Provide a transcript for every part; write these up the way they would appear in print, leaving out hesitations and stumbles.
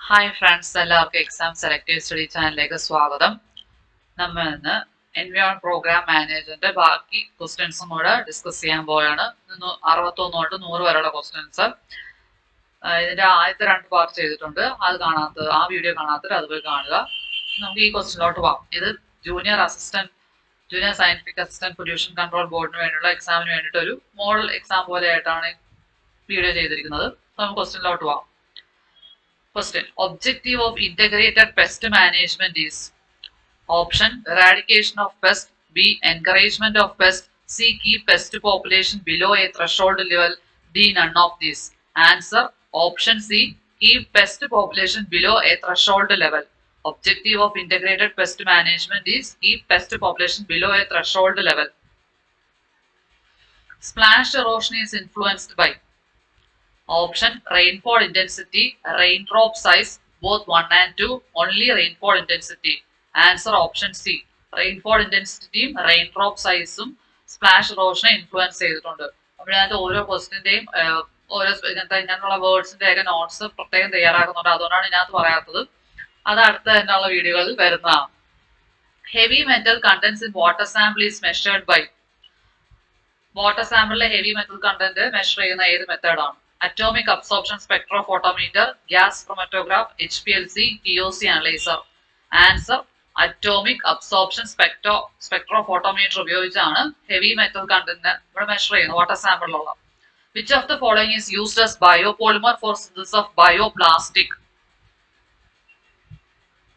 Hi friends, എല്ലാവർക്കും exam selective study ചാനലിലേക്ക് സ്വാഗതം. നമ്മൾ ഇന്ന് എൻവിയോൺ പ്രോഗ്രാം മാനേജറിന്റെ ബാക്കി ക്വസ്റ്റ്യൻസും കൂടെ ഡിസ്കസ് ചെയ്യാൻ പോവുകയാണ്. 61 തൊട്ട് 100 വരെയുള്ള ക്വസ്റ്റ്യൻസ്. ഇതിന്റെ ആദ്യത്തെ 2 പാർട്ട് ചെയ്തിട്ടുണ്ട്. ആ വീഡിയോ കാണാത്തവർ അത് പോയി കാണുക. നമുക്ക് ഈ ക്വസ്റ്റ്യനിലോട്ട് പോകാം. ഇത് junior scientific assistant pollution control ബോർഡിന് വേണ്ടിയുള്ള എക്സാമിന് വേണ്ടിയിട്ട് ഒരു മോഡൽ എക്സാം പോലെ ആയിട്ടാണ് വീഡിയോ ചെയ്തിരിക്കുന്നത്. നമുക്ക് ക്വസ്റ്റ്യനിലോട്ട് പോകാം. Question. Objective of integrated pest management is option eradication of pest, B encouragement of pest, C keep pest population below a threshold level, D none of these. Answer option C keep pest population below a threshold level. Objective of integrated pest management is keep pest population below a threshold level. Splash erosion is influenced by option rainfall intensity, raindrop size, both 1 and 2, only rainfall intensity. Answer option C. Rainfall intensity, raindrop size splash erosion influence ചെയ്തിട്ടുണ്ട്. അപ്പോൾ ഇതിനകത്ത് ഓരോ ക്വസ്റ്റിന്റെയും ഓരോ ഇങ്ങനെയുള്ള വേർഡ്സിന്റെ ഒക്കെ notes പ്രത്യേകം തയ്യാറാക്കുന്നുണ്ട്. അതുകൊണ്ടാണ് ഇതിനകത്ത് പറയാത്തത്. അത് അടുത്ത തന്നെയുള്ള വീഡിയോകളിൽ വരുന്നതാണ്. Heavy metal contents in water sample is measured by. Water സാമ്പിളിലെ ഹെവി മെറ്റൽ കണ്ടന്റ് മെഷർ ചെയ്യുന്ന ഏത് മെത്തേഡാണ്? Atomic absorption spectrophotometer, gas chromatograph, HPLC, TOC analyzer. Answer atomic absorption spectrophotometer ഉപയോഗിച്ചാണ് ഹെവി മെറ്റൽ കണ്ടന്റ് ഇവിടെ മെഷർ ചെയ്യുന്നത് water സാമ്പിളിലുള്ള. Which of the following is used as biopolymer for synthesis of bioplastic?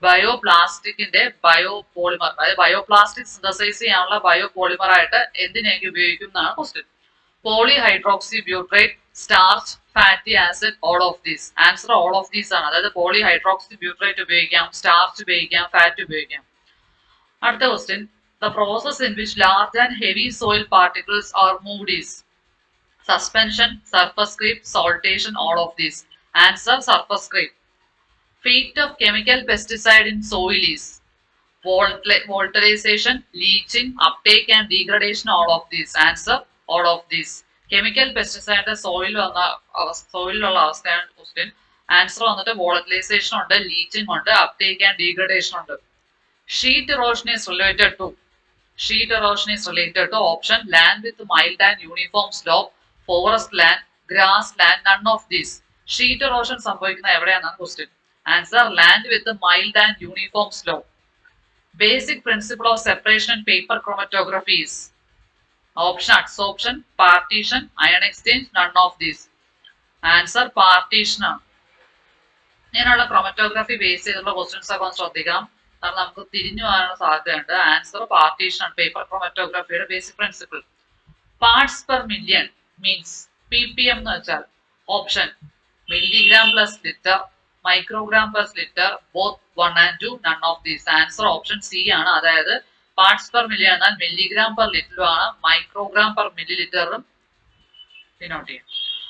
ബയോപ്ലാസ്റ്റിക്കിന്റെ biopolymer, അതായത് bioplastic synthesize ചെയ്യാനുള്ള biopolymer ആയിട്ട് എന്തിനേക്ക് ഉപയോഗിക്കും എന്നാണ് question. Polyhydroxy butyrate, starch, fatty acid, all of these. Answer all of these ആണ്. അതായത് പോളിഹൈഡ്രോക്സി ബ്യൂട്രേറ്റ് ഉപയോഗിക്കാം, സ്റ്റാർച്ച് ഉപയോഗിക്കാം, ഫാറ്റ് ഉപയോഗിക്കാം. അടുത്ത question. The process in which large and heavy soil particles are moved is suspension, surface creep, saltation, all of these. Answer surface creep. Fate of chemical pesticide in soil is volatilization, leaching, uptake and degradation, all of these. Answer all of these. Chemical pesticide സോയിലുള്ള അവസ്ഥയാണ് question. Answer വന്നിട്ട് വോളറ്റിലൈസേഷൻ ഉണ്ട്, leaching ഉണ്ട്, uptake and degradation ഉണ്ട്. Sheet erosion is related to option land with mild and uniform slope, forest land, grass land, none of these. Sheet erosion സംഭവിക്കുന്ന എവിടെയാണെന്നാണ് question. Answer land with a mild and uniform slope. Basic principle of separation in paper chromatography is option adsorption, partition, ion exchange, none of these. Answer partition ആണ്. ഇങ്ങനെയുള്ള chromatography base ചെയ്തുള്ള questions ഒക്കെ ഒന്ന് ശ്രദ്ധിക്കണം. കാരണം നമുക്ക് തിരിഞ്ഞു പോകാനുള്ള സാധ്യതയുണ്ട്. ആൻസർ പാർട്ടീഷൻ ആണ്, പേപ്പർ ക്രോമറ്റോഗ്രാഫിയുടെ basic principle. Parts per million means PPM എന്ന് വെച്ചാൽ option milligram plus litre, microgram per litre, both 1 and 2, none of these. Answer option C ആണ്. അതായത് പാർട്സ് പെർ മില്യൺ എന്നാൽ മില്ലിഗ്രാം പെർ ലിറ്ററും ആണ്, മൈക്രോഗ്രാം പെർ മില്ലി ലിറ്ററും ഡിനോട്ട് ചെയ്യും.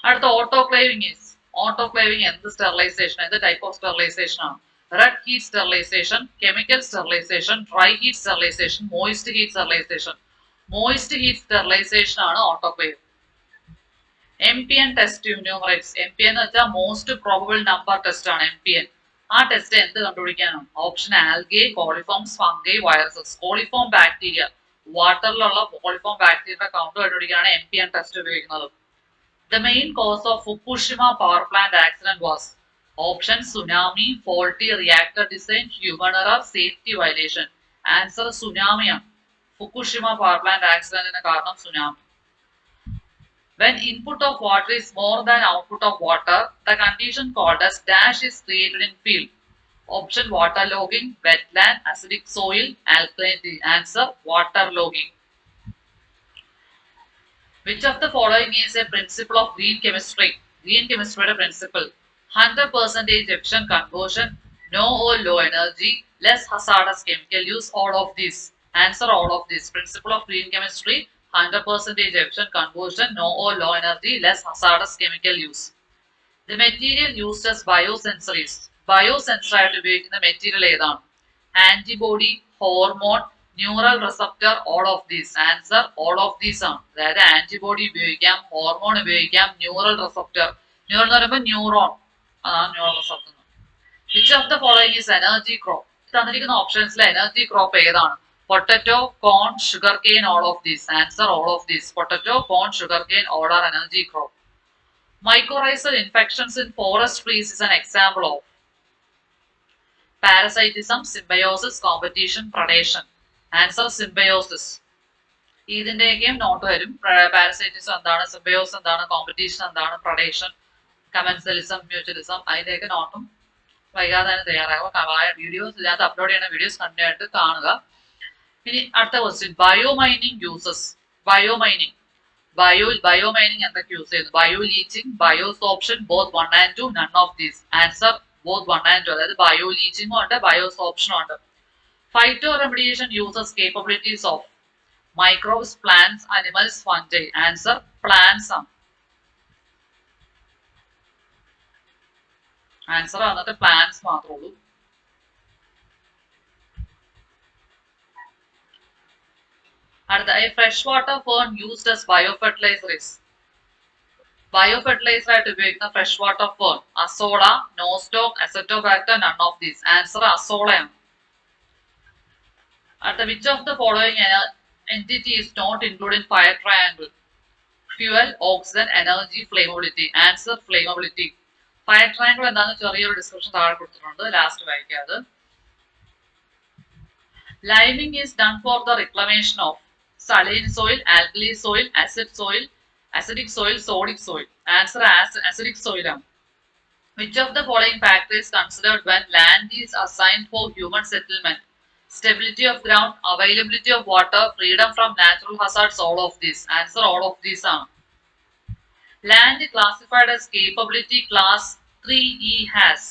അടുത്ത ഓട്ടോക്ലേവിംഗ് എന്ത് സ്റ്റെറിലൈസേഷൻ, എന്ത് ടൈപ്പ് ഓഫ് സ്റ്റെറിലൈസേഷൻ ആണ്? Red heat sterilization, chemical sterilization, dry heat sterilization, moist heat sterilization. Moist heat sterilization ആണ് autoclave. MPN test enumerates. MPN എന്ന് വെച്ചാൽ മോസ്റ്റ് പ്രോബബിൾ നമ്പർ ടെസ്റ്റ് ആണ് MPN. ആ ടെസ്റ്റ് എന്ത് കണ്ടുപിടിക്കാനാണ്? Option algae, coliforms, fungi, viruses. Coliform bacteria, വാട്ടറിലുള്ള coliform ബാക്ടീരിയയുടെ count കണ്ടുപിടിക്കാനാണ് MPN ടെസ്റ്റ് ഉപയോഗിക്കുന്നത്. The main cause of Fukushima power plant accident was option tsunami, faulty reactor design, human error, safety violation. Answer tsunami ആണ്. Fukushima power plant accident കാരണം tsunami. When input of water is more than output of water, the condition called as dash is created in field. Option waterlogging, wetland, acidic soil, alkalinity. Answer waterlogging. Which of the following is a principle of green chemistry? Green chemistry principle. 100% efficient conversion, no or low energy, less hazardous chemical use, all of these. Answer all of these. Principle of green chemistry. 100% efficient conversion, no or low energy, less hazardous chemical use. The material used as biosensor is. Biosensor ആയിട്ട് ഉപയോഗിക്കുന്ന material ഏതാണ്? Antibody, hormone, neural receptor, all of these. Answer all of these ആണ്. അതായത് antibody ഉപയോഗിക്കാം, hormone ഉപയോഗിക്കാം, neural receptor. Neural എന്ന് പറയുമ്പോൾ neuron, അതാണ് neural receptor. Which of the following is energy crop? തന്നിരിക്കുന്ന ഓപ്ഷൻസിലെ എനർജി ക്രോപ്പ് ഏതാണ്? Potato, corn, sugarcane, all of these. Answer all of these. Potato, corn, sugarcane, all are energy crop. Mycorrhizal infections in forest trees is an example of parasitism, symbiosis, competition, predation. Answer symbiosis. ഇതിന്റെയൊക്കെയും note വരും. Parasitism എന്താണ്, symbiosis എന്താണ്, competition എന്താണ്, predation, commensalism, mutualism, അതിന്റെയൊക്കെ നോട്ടും വൈകാതെ തന്നെ തയ്യാറാകുക. വീഡിയോസ് ഇതിനകത്ത് അപ്ലോഡ് ചെയ്യുന്ന വീഡിയോസ് കണ്ടു ആയിട്ട് കാണുക. ഇനി അടുത്ത question, biomining uses. Biomining biomining എന്തൊക്കെ യൂസ് ചെയ്യുന്നു? Bioleaching, biosorption, both 1 and 2, none of these. Answer both 1 and 2. അതായത് ബയോ ലീച്ചിങ്ങും ഉണ്ട്, ബയോസോപ്ഷനും ഉണ്ട്. Phytoremediation uses capabilities of microbes, plants, animals, fungi. Answer plants ആണ്. ആൻസർ വന്നിട്ട് പ്ലാന്റ്സ് മാത്രമേ ഉള്ളൂ. അടുത്ത fresh water fern used as biofertilizer is. Biofertilizer ആയിട്ട് ഉപയോഗിക്കുന്ന fresh water fern Azolla, Nostoc, Azotobacter, none of these. Answer അസോളയാണ്. അടുത്ത which of the following entity is not included in fire triangle? Fuel, oxygen, energy, flammability. Answer flammability. Fire triangle എന്താണെന്ന് ചെറിയൊരു description താഴെ കൊടുത്തിട്ടുണ്ട്, last വായിക്കാം അത്. Liming is done for the reclamation of saline soil, alkali soil, acid soil, acidic soil, sodic soil. Answer acidic soil. Which of the following factors is considered when land is assigned for human settlement? Stability of ground, availability of water, freedom from natural hazards, all of these. Answer all of these are. Land classified as capability class 3E has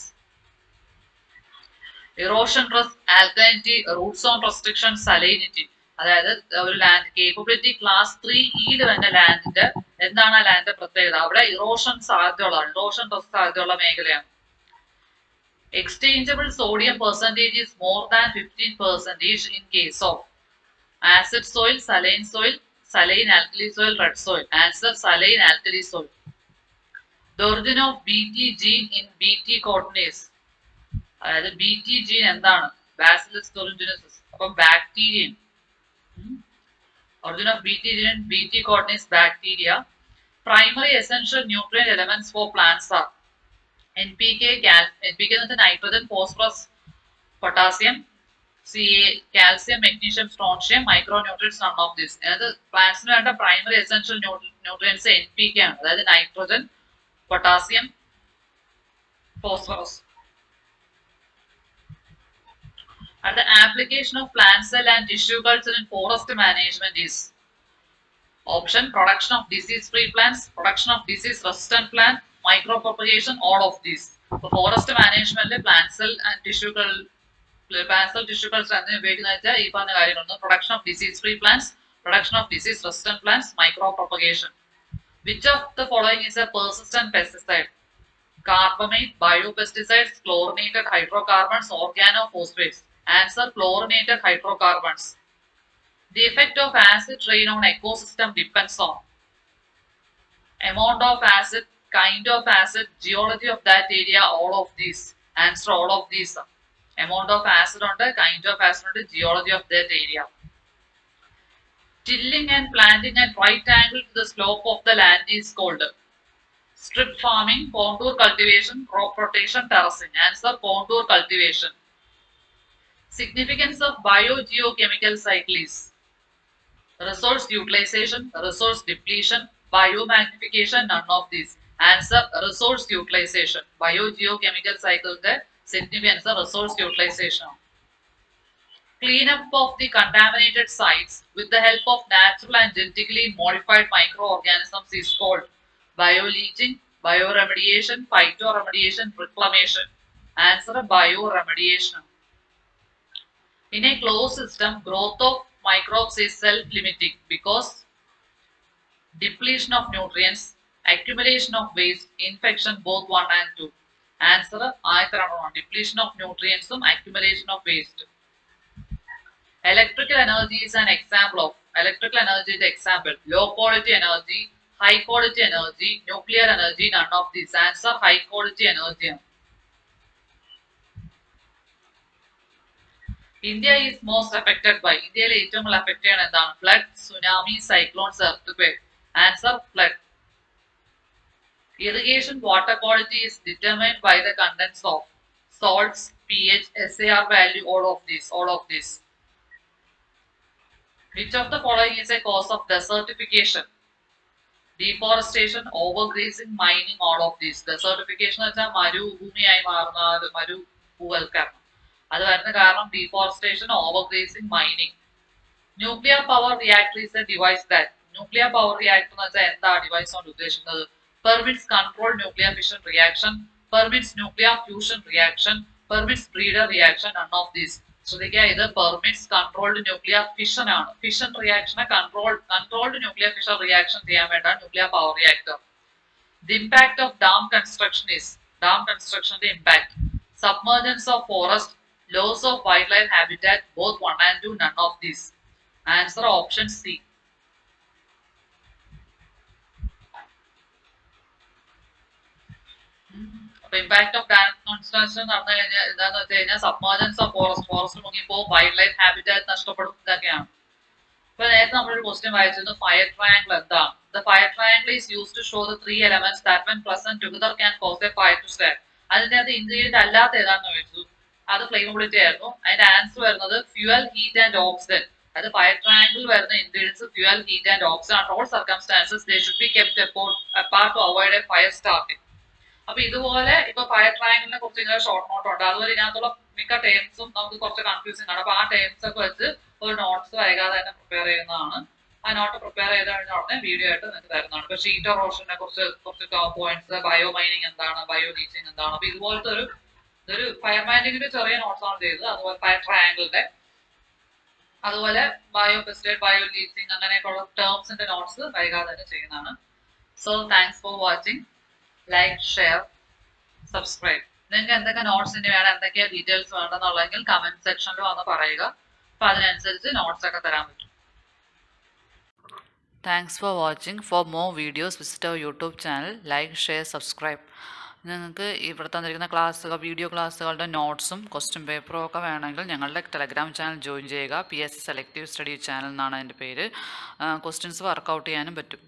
erosion risk, alkalinity, root zone restriction, salinity. അതായത് ഒരു land capability class 3E വരുന്ന ലാൻഡിന്റെ എന്താണ് ആ ലാൻഡിന്റെ പ്രത്യേകത? അവിടെ erosion സാധ്യതയുള്ളതാണ്, erosion risk സാധ്യതയുള്ള മേഖലയാണ്. Exchangeable sodium percentage is more than 15% in case of acid soil, saline soil, saline alkali soil, red soil. Answer saline alkali soil. The origin of BT gene in BT cotton is. അതായത് BT gene എന്താണ്? Bacillus thuringiensis. അപ്പം ബാക്ടീരിയൻ. Origin of BT gene, BT cotton is bacteria. Primary essential nutrient elements for plants are NPK, NPK nitrogen, phosphorus, potassium, calcium, magnesium, strontium, micronutrients, none of this. അതായത് പ്ലാന്റ്സിന് വേണ്ട primary essential nutrients NPK ആണ്, അതായത് nitrogen, potassium, phosphorus. And the application of plant cell and tissue culture in forest management is option production of disease-free plants, production of disease-resistant plant, micropropagation, all of these. So forest management plant cell and tissue culture ഉപയോഗിക്കുന്ന വെച്ചാൽ ഈ പറഞ്ഞ കാര്യങ്ങളൊന്നും production of disease-free plants, production of disease-resistant plants, micropropagation. Which of the following is a persistent pesticide? Carbamide, biopesticides, chlorinated hydrocarbons, organophosphates. Answer chlorinated hydrocarbons. The effect of acid rain on ecosystem depends on amount of acid, kind of acid, geology of that area, all of these. Answer all of these. Amount of acid on the kind of acid on the geology of that area. Tilling and planting at right angle to the slope of the land is called strip farming, contour cultivation, crop rotation, terracing. Answer contour cultivation. Significance of biogeochemical cycle is resource utilization, resource depletion, biomagnification, none of these. Answer resource utilization. Biogeochemical cycle the significance of resource utilization. Cleanup of the contaminated sites with the help of natural and genetically modified microorganisms is called bioleaching, bioremediation, phytoremediation, reclamation. Answer bioremediation. In a closed system, growth of microbes is self-limiting because depletion of nutrients, accumulation of waste, infection, both 1 and 2. Answer depletion of nutrients and accumulation of waste. Electrical energy is an example of electrical energy is example low quality energy, high quality energy, nuclear energy, none of these. Answer high quality energy. India is most affected by, ഇന്ത്യയിൽ ഏറ്റവും കൂടുതൽ affect ചെയ്യണ എന്താണ്? Flood, tsunami, cyclones, earth. Answer flood. Irrigation water quality is determined by the contents of salts, pH, SAR value, all of this. Which of the following is a cause of desertification? Deforestation, overgrazing, mining, all of these. Desertification എന്ന് വെച്ചാൽ മരുഭൂമിയായി മാറുന്ന മരുഭൂവൽക്കരണം. അത് വരുന്ന കാരണം deforestation, overgrazing, mining. Nuclear power reactor is a device that, nuclear power reactor എന്ന് വെച്ചാൽ എന്താ device കൊണ്ട് ഉദ്ദേശിക്കുന്നത്? Permits controlled nuclear fission reaction, permits nuclear fusion reaction, permits breeder reaction, none of these. ശ്രദ്ധിക്കുക, ഇത് പെർമിറ്റ്സ് കൺട്രോൾഡ് ന്യൂക്ലിയർ ഫിഷൻ ആണ്. Fission റിയാക്ഷനെ controlled nuclear fission reaction ചെയ്യാൻ വേണ്ട nuclear power reactor. The impact of dam construction is, dam കൺസ്ട്രക്ഷന്റെ impact. Submergence of forest, loss of wildlife habitat, both 1 and 2, none of these. Answer option C. Impact of dam construction നടന്നു കഴിഞ്ഞാൽ എന്താന്ന് വെച്ച് കഴിഞ്ഞാൽ submergence of forest മുങ്ങിപ്പോവും, wildlife habitat നഷ്ടപ്പെടും, ഇതൊക്കെയാണ്. ഇപ്പൊ നേരത്തെ നമ്മളൊരു ക്വസ്റ്റ്യൻ വായിച്ചിരുന്നു, ഫയർ ട്രയാങ്കിൾ എന്താണ്? The fire triangle is use to show the 3 elements that when present together can cause a fire to start. അതിന്റെ അത് ഇൻഗ്രീഡിയന്റ് അല്ലാത്ത ഏതാണെന്ന് ചോദിച്ചു, അത് ഫ്ലെയിമബിലിറ്റി ആയിരുന്നു. അതിന്റെ ആൻസർ വരുന്നത് ഫ്യൂവൽ, ഹീറ്റ് ആൻഡ് ഓക്സിജൻ. അത് ഫയർ ട്രയാങ്കിൾ വരുന്ന ingredients fuel, heat and oxygen. And all circumstances they should be kept apart to avoid a fire starting. അപ്പൊ ഇതുപോലെ ഇപ്പൊ ഫയർ ട്രയാങ്കിളിനെ കുറിച്ച് ഇങ്ങനെ ഷോർട്ട് നോട്ട് ഉണ്ട്. അതുപോലെ ഇതിനകത്തുള്ള മിക്ക ടേംസും നമുക്ക് കുറച്ച് കൺഫ്യൂസിംഗ് ആണ്. അപ്പൊ ആ ടേംസ് ഒക്കെ വെച്ച് ഒരു നോട്ട്സ് വൈകാതെ തന്നെ പ്രിപ്പയർ ചെയ്യുന്നതാണ്. ആ നോട്ട് പ്രിപ്പയർ ചെയ്ത് കഴിഞ്ഞാൽ ഉടനെ വീഡിയോ ആയിട്ട് നിങ്ങൾക്ക് തരുന്നതാണ്. ഇപ്പൊ ഷീറ്റ് എറോഷനെ കുറിച്ച് കുറച്ച് പോയിന്റ്സ്, ബയോ മൈനിങ് എന്താണ്, ബയോ ലീച്ചിങ് എന്താണ്. അപ്പൊ ഇതുപോലത്തെ ഒരു ഫയർ മൈനിങ്ങിന്റെ ചെറിയ നോട്ട്സ് ആണ് ചെയ്തത്. അതുപോലെ ഫയർ ട്രയാങ്കിളിന്റെ, അതുപോലെ ബയോ പെസ്റ്റിസൈഡ്, ബയോ ലീച്ചിങ് അങ്ങനെയൊക്കെയുള്ള ടേംസിന്റെ നോട്ട്സ് വൈകാതെ തന്നെ ചെയ്യുന്നതാണ്. So thanks for watching. Like, share, subscribe. നിങ്ങൾക്ക് എന്തൊക്കെ നോട്ട്സ് ഇനി വേണം, എന്തൊക്കെയാ ഡീറ്റെയിൽസ് വേണമെന്നുള്ളതെങ്കിൽ കമന്റ് സെക്ഷനിൽ വന്ന് പറയുക. അപ്പൊ അതിനനുസരിച്ച് നോട്ട്സ് ഒക്കെ തരാൻ പറ്റും. Thanks for watching. For more videos visit our YouTube channel. Like, share, subscribe. നിങ്ങൾക്ക് ഇവിടെ തന്നിരിക്കുന്ന ക്ലാസ്സുകൾ, വീഡിയോ ക്ലാസ്സുകളുടെ നോട്ട്സും ക്വസ്റ്റ്യൻ പേപ്പറും ഒക്കെ വേണമെങ്കിൽ ഞങ്ങളുടെ ടെലഗ്രാം ചാനൽ ജോയിൻ ചെയ്യുക. PSC സെലക്റ്റീവ് സ്റ്റഡി ചാനൽ എന്നാണ് അതിൻ്റെ പേര്. ക്വസ്റ്റ്യൻസ് വർക്കൗട്ട് ചെയ്യാനും പറ്റും.